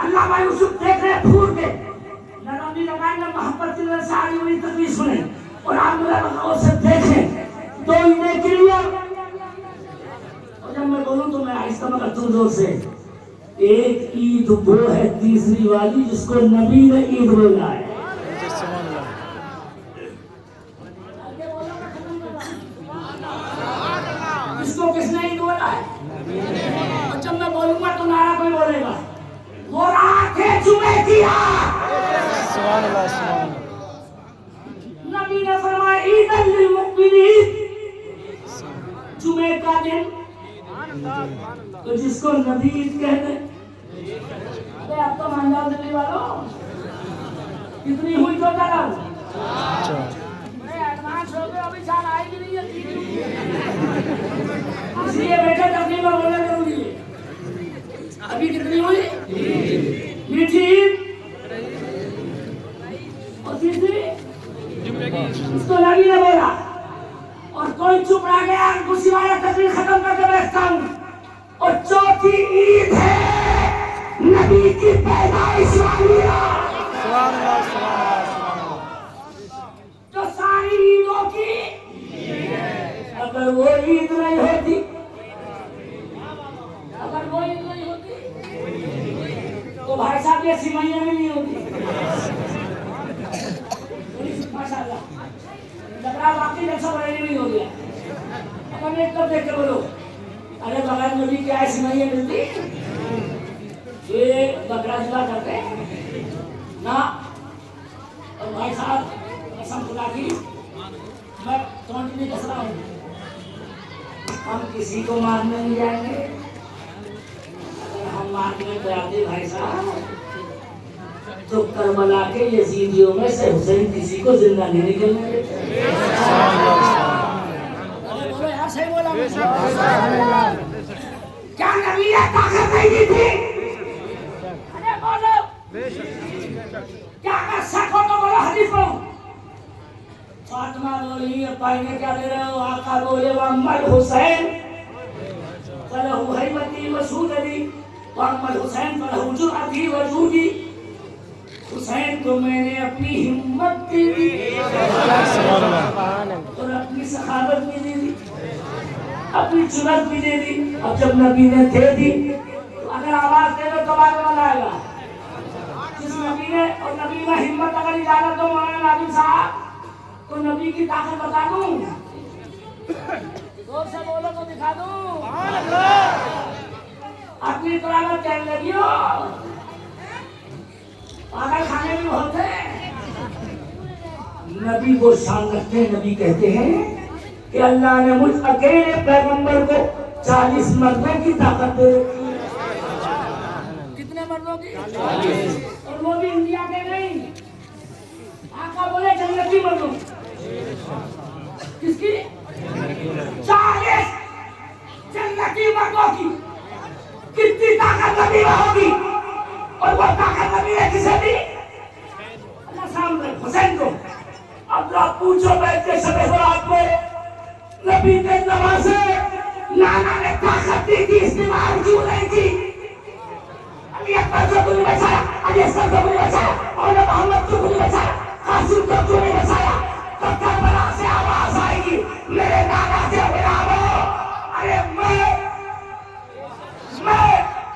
अल्लाह भाई यूसुफ देख रहे फूट के नरमी लगाए ना मोहब्बत की नजर से आगे वाली तस्वीर सुने और आप लोग से देखें तो इन्हें क्लियर। और जब मैं बोलूं तो मैं आहिस्ता मगर तुम जोर से, एक ईद वो है तीसरी वाली जिसको नबी ने ईद बोला है। इसको किसने ईद बोला है? और जब मैं बोलूंगा तो नारा कोई बोलेगा, वो रात है जुमे की रात। नबी ने फरमाया ईदन लिल मुमिनीन, जुमे का दिन तो जिसको नबी ईद कहते। अरे आप तो मान जाओ दिल्ली वालों, कितनी हुई तो करो एडवांस हो गए, अभी साल आएगी नहीं है, इसलिए बेटा तकलीफ में बोलना जरूरी है। अभी कितनी हुई मीठी और तीसरी उसको नबी ने बोला। और कोई चुप रह गया, खुशी वाला तकलीफ खत्म करके बैठता हूँ। और चौथी ईद है नबी की पैदाइश वाली तो सारी ईदों की अगर वो ईद नहीं होती, अगर वो ईद नहीं होती तो भाई साहब ये सिमैया में नहीं होती। माशाल्लाह लगा बाकी जैसा बड़े नहीं हो गया। अपन एक तो देख के बोलो, अरे बगैर नबी क्या है सिमैया मिलती? ये बकरा जुदा करते ना। और भाई साहब कसम खुदा की मैं टोंट नहीं कस रहा हूँ, हम किसी को मारने नहीं जाएंगे। अगर हम मारने जाते भाई साहब तो करबला के यजीदियों में से हुसैन किसी को जिंदा नहीं निकलने देते। बोलो यार सही बोला क्या नबी ने ताकत नहीं दी थी? अरे बोलो क्या कर सको तो बोलो, हदीस बोलो। फातिमा बोली पाइने क्या दे रहे हो? आका बोले वम्मल हुसैन फलहु हैबती वसूदती वम्मल हुसैन फलहु जुरअती वजूदी। हुसैन को मैंने अपनी हिम्मत दे दी और अपनी सखावत भी दे दी, अपनी जुरअत भी दे दी। अब जब नबी ने दे दी तो अगर आवाज दे दो तो बात बनाएगा। जिस नबी ने और नबी में हिम्मत अगर इजाजत दो मौलाना नादिम साहब तो नबी की ताकत बता दूं, जोर से बोलो तो दिखा दूं। अपनी करामत कहने लगी हो, पागल खाने भी बहुत है। नबी को शान रखते हैं, नबी कहते हैं कि अल्लाह ने मुझ अकेले पैगंबर को 40 मर्दों की ताकत दे रखी है। कितने मर्दों की? 40। और वो भी इंडिया के नहीं, आका बोले जन्नती मर्दों। किसकी? 40 जन्नती मर्दों की। कितनी ताकत नबी में होगी? और वो ताकत नबी ने किसे दी? अल्लाह सामने हुसैन को। अब आप पूछो बैठ के शबे बरात में नबी के नवासे नाना ने ताकत दी थी, इस्तेमाल क्यों नहीं की? अली अकबर को क्यों नहीं बचाया? अली असगर को क्यों नहीं बचाया? और मोहम्मद को क्यों नहीं बचाया? कासिम को क्यों नहीं बचाया? तो करबला से आवाज आएगी मेरे नाना के बिरावो। अरे मैं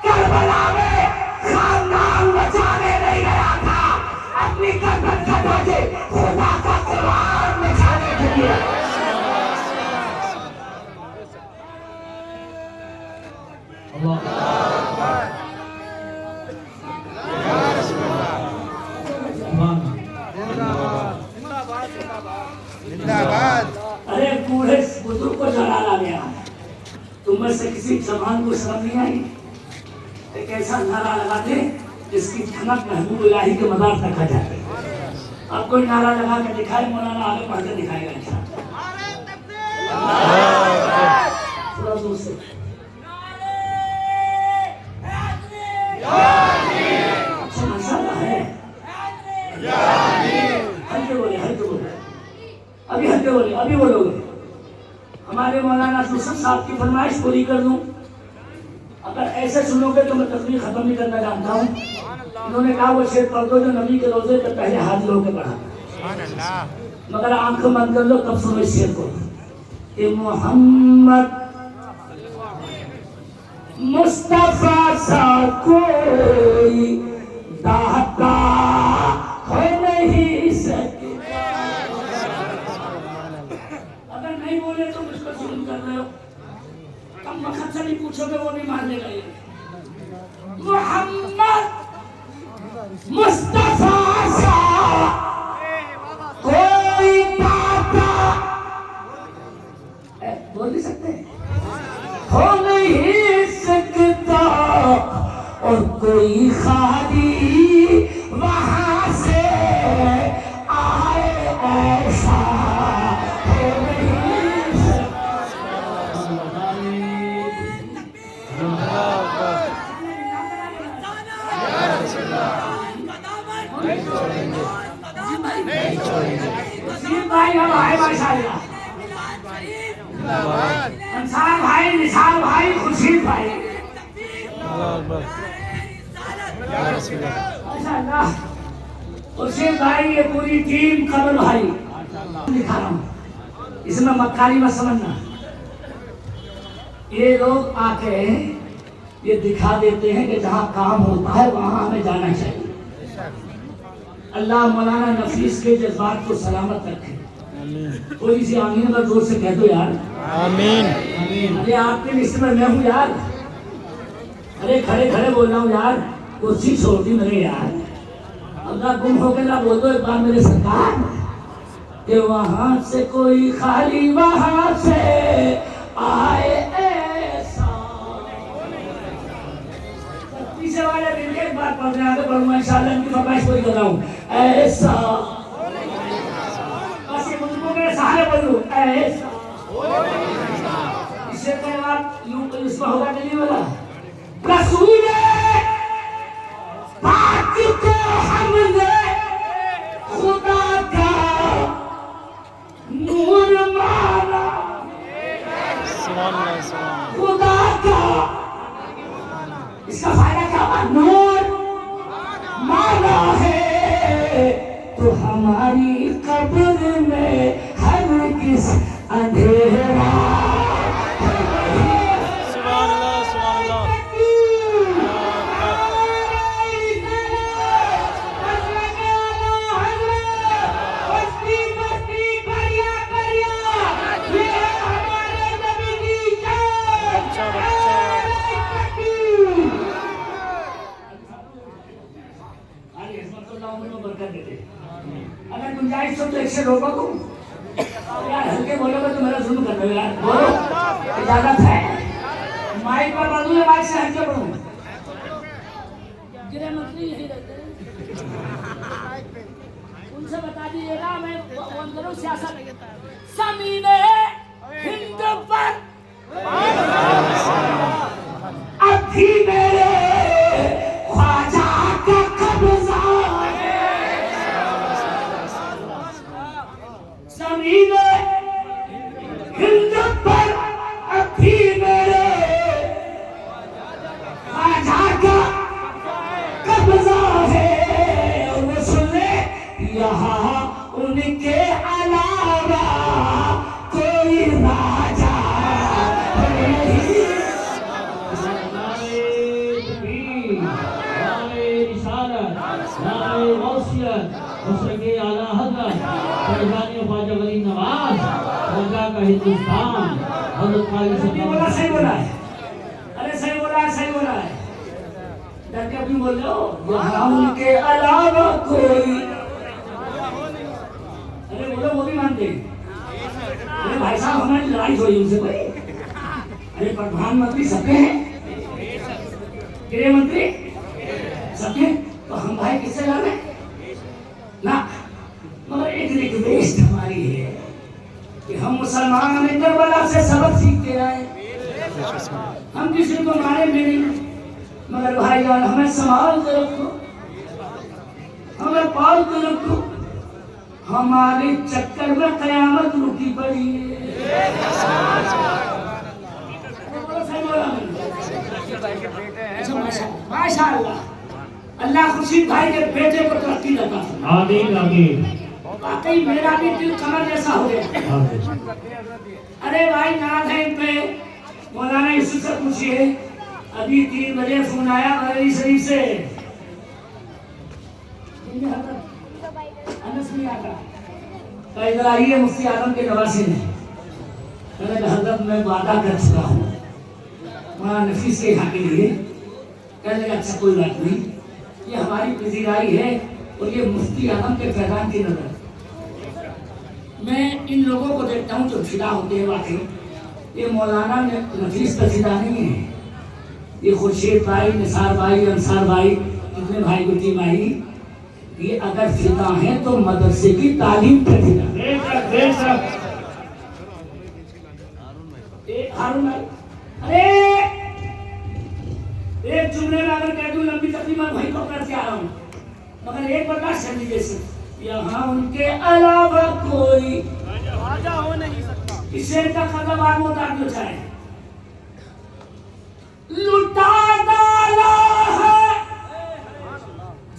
करबला में खानदान बचाने नहीं गया था, अपनी गर्दन कटा के खुदा का कुरान बचाने के लिए। अरे बूढ़े बुजुर्ग को जलाला गया, तुम में से किसी जवान को शर्म नहीं आई? एक ऐसा नारा लगाते जिसकी धमक महबूब इलाही के मदार तक आ जाए। अब कोई नारा लगा के दिखाए, मौलाना आगे पढ़ के दिखाएगा इंशाअल्लाह। थोड़ा दूर से अच्छा मसाला है, हल्के बोले, हल्के बोले, अभी हल्के बोले, अभी बोलोगे। हमारे मौलाना यूसुफ साहब की फरमाइश पूरी कर दूं, अगर ऐसे सुनोगे तो मैं तकरीर खत्म नहीं करना जानता हूँ। उन्होंने कहा वो शेर पढ़ दो जो नबी के रोजे पे पहले हाजिर होकर पढ़ा, मगर आंखें बंद कर लो तब सुनो इस शेर को कि मोहम्मद मुस्तफा सा कोई दाता हो नहीं सकता। अगर नहीं बोले तो मुझको जुल्म कर रहे हो, कम वक्त से नहीं पूछोगे वो नहीं मान लेगा। ये मोहम्मद मुस्तफा सा कोई दाता बोल नहीं सकते हो नहीं सकता, और कोई खाली वहां से आए ऐसा हो नहीं भाई हम आए माशाल्लाह, अंसार भाई, निसार भाई, खुर्शीद भाई, माशाल्लाह खुर्शीद भाई, ये पूरी टीम, कमल भाई दिखा रहा हूँ, इसमें मक्कारी मत समझना। ये लोग आके ये दिखा देते हैं कि जहाँ काम होता है वहाँ हमें जाना चाहिए। अल्लाह मौलाना नफीस के जज्बात को सलामत रखे। थोड़ी सी आमीन का जोर से कह दो यार, आमीन। अरे आपके लिस्ट में मैं हूँ यार, अरे खड़े खड़े बोल रहा हूँ यार, कुर्सी छोड़ दी मेरे यार। अल्लाह गुम हो के ना बोल दो एक बार मेरे सरकार कि वहाँ से कोई खाली वहाँ से आए ऐसा। पीछे वाले दिन एक बार पढ़ने आगे पढ़ूंगा इंशाल्लाह, इनकी फरमाइश पूरी कर रहा हूँ। ऐसा बस ये मुझको मेरे सहारे बोलूं, ऐसा इससे कई बार यूं इसमें होगा कि नहीं वाला रसूल पाक को हमने खुदा का नूर माना, खुदा का इसका फायदा क्या हुआ? नूर माना है तो हमारी कब्र में हर किस अंधेरा। अगर गुंजाइश हो तो एक से रोको तुम यार, हल्के बोलोगे तो मेरा जुल्म कर रहे हो यार, बोलो इजाजत है। माइक पर बोलूं या माइक से हल्के बोलूं? गृह मंत्री यही रहते हैं, उनसे बता दीजिएगा मैं फोन करूं सियासत ज़मीने हिंद पर अभी मेरे ख्वाजा का कब्जा है। ज़मीने हिंद पर अभी मेरे ख्वाजा का कब्जा है। और वो सुने यहाँ उनके अलावा कोई राजा नहीं। सही बोला है, अरे सही बोला है, सही बोला है। डर के अपनी बोल लो उनके अलावा कोई, अरे बोलो वो भी मानते। अरे भाई साहब हमारी लड़ाई हुई उनसे कोई, अरे प्रधानमंत्री सबके हैं, गृह मंत्री सबके, तो हम भाई किससे लड़े ना। मगर एक रिक्वेस्ट हमारी है कि हम मुसलमान करबला से सबक सीख के आए, हम किसी को मारे नहीं, मगर भाई जान हमें संभाल के रखो, हमें पाल के रखो, हमारे चक्कर में कयामत रुकी पड़ी है। माशाअल्लाह, अल्लाह खुशी खुर्शीद भाई के बेटे को तरक्की देता था। आमीन आमीन। वाकई मेरा भी दिल कमर जैसा हो गया। अरे भाई नाथ है इन पे, मौलाना यूसुफ से पूछिए, अभी 3 बजे फोन आया बरेली शरीफ से, अनस नहीं आता, इधर आइए मुफ्ती आजम के नवासी ने, मैंने कहा हजरत मैं वादा कर चुका हूँ वहाँ नफीस के यहाँ के लिए। कहने लगा अच्छा कोई बात नहीं, ये हमारी पजीराई है और ये मुफ्ती आजम के फैजान की नजर। मैं इन लोगों को देखता हूँ जो फिदा होते हैं वाकई, ये मौलाना नफीस का फिदा नहीं है, ये खुर्शीद भाई, निसार भाई, अंसार भाई, जितने भाई की टीम आई, ये अगर फिदा है तो मदरसे की तालीम पे फिदा। हारून भाई, अरे एक जुमले में अगर कह दूं लंबी तकलीफ भाई को करके आ रहा हूँ, मगर एक बर्दाश्त कर लीजिए सर, यहाँ उनके अलावा कोई राजा हो नहीं सकता। इसे का कदम आगे उतार दो चाहे लुटा डाला है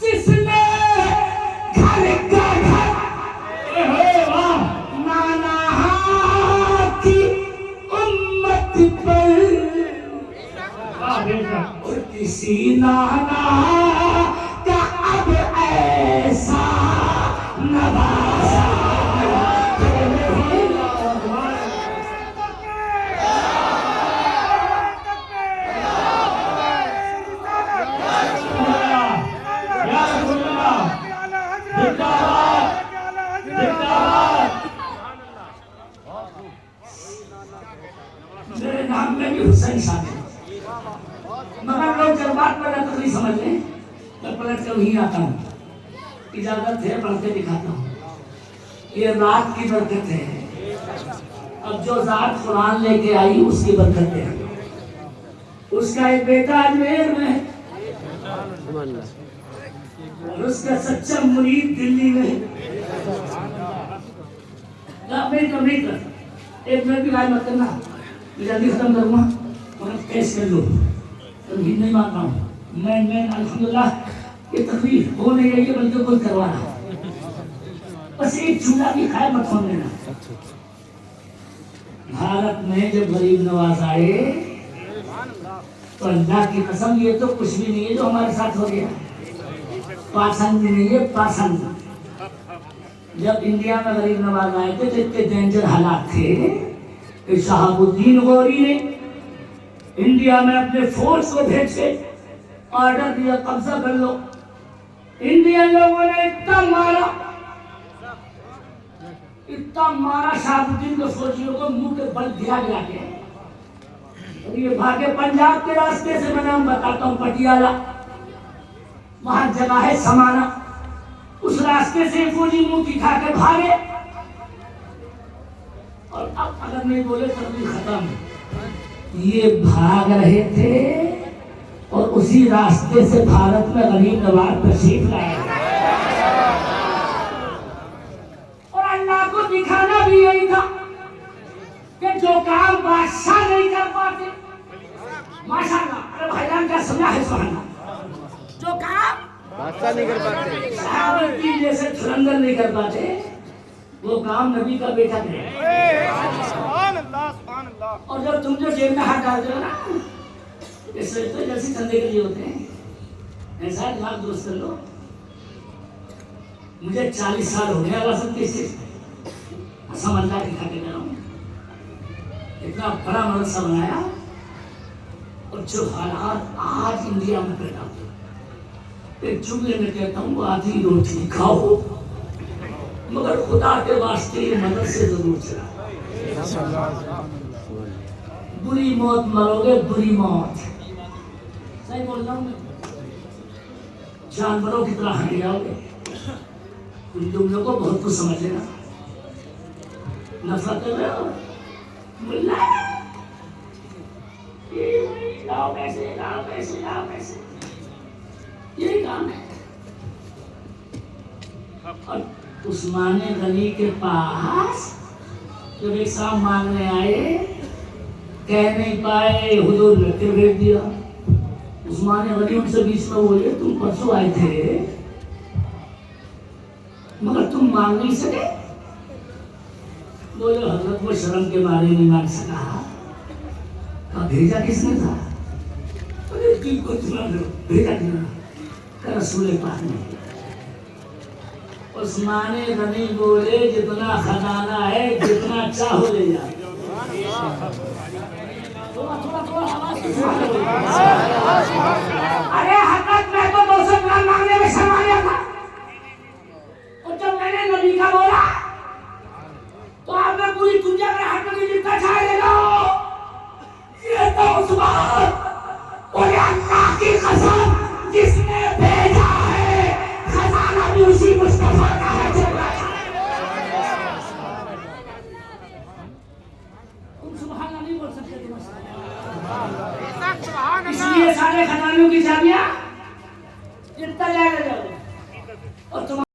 जिसने घर का घर नाना की उम्मत पर, और किसी नाना का अब ऐसा नवाजा। मेरे नाम में भी हुसैन शामिल, मगर लोग जब बात पर तकलीफ समझ लें, मैं पलट कर वहीं आता हूँ। इजाजत है पढ़ के दिखाता हूँ, ये रात की बरकत है। अब जो जात कुरान लेके आई उसकी बरकत है। उसका एक बेटा अजमेर में है और उसका सच्चा मुरीद दिल्ली में है। एक मिनट की राय मत करना, जल्दी खत्म करूँगा और कैश कर लो, तकलीफ नहीं मानता हूँ मैं अल्हम्दुलिल्लाह ये तकलीफ हो नहीं रही है, बल्कि कोई करवा रहा है। बस एक चूल्हा भी खाए मत खोल लेना। भारत में जब गरीब नवाज आए तो अल्लाह की कसम ये तो कुछ भी नहीं है जो हमारे साथ हो गया। पासंद नहीं है, पासंद। जब इंडिया में गरीब नवाज आए थे तो इतने डेंजर हालात थे कि शहाबुद्दीन गौरी ने इंडिया में अपने फोर्स को भेज के ऑर्डर दिया कब्जा कर लो। इंडियन लोगों ने इतना मारा शहाबुद्दीन को, फौजियों को मुंह के बल गिरा गिरा के। और ये भागे पंजाब के रास्ते से, मैं नाम बताता हूँ, पटियाला, वहां जगह है समाना, उस रास्ते से फौजी मुंह दिखा के भागे। और अब अगर नहीं बोले तकलीफ खत्म। ये भाग रहे थे और उसी रास्ते से भारत में गरीब नवाज तशरीफ लाए और अल्लाह को दिखाना भी यही था कि जो काम बादशाह नहीं कर पाते, माशाअल्लाह, अरे भाईजान क्या समझा है, सुभान, जो काम बादशाह नहीं कर पाते, साहब जैसे धुरंधर नहीं कर पाते, वो काम नबी का बेटा करे। और जब तुम जो जेब में हाथ डालते हो ना, इससे तो जैसे धंधे के लिए होते हैं, ऐसा दिमाग दुरुस्त कर लो। मुझे 40 साल हो गया वसंत से समझदार दिखा के कर रहा हूँ, इतना बड़ा मदरसा बनाया। और जो हालात आज इंडिया में पैदा हुए, एक जुमले में कहता हूँ, आधी रोटी खाओ मगर खुदा के वास्ते ये मदरसे जरूर चला। बुरी मौत मरोगे, बुरी मौत, सही बोल रहा हूँ, जानवरों की तरह हट जाओगे। उन जुमलों को बहुत कुछ समझ लेना। नफरत कर रहे हो, मुल्ला लाओ पैसे, लाओ पैसे, लाओ पैसे, यही काम है। और उस्माने गनी के पास जब एक साहब मांगने आए, कह नहीं पाए, हुजूर ने फिर भेज दिया। उस्मान गनी उनसे बीच में बोले, तुम परसों आए थे मगर तुम मांग नहीं सके। बोले हजरत वो शर्म के बारे में मांग सका। कहा भेजा किसने था? बोले तुमको भेजा किसने? कहा रसूल पाक ने। उस्मान गनी बोले जितना खजाना है जितना चाहो ले जाओ। अरे हजरत मैं तो 200 ग्राम मांगने में शर्मा गया था। और जब मैंने नबी का बोला तो आपने पूरी दुनिया में हाथ में जितना चाहे ले लो। ये तो उस्मान बोले अल्लाह की कसम जिसने भेजा है खजाना भी उसी मुस्तफा का है। तुम सुभान अल्लाह नहीं बोल सकते। इसलिए सारे खजानों की चाबियां जितना ले जाओ और तुम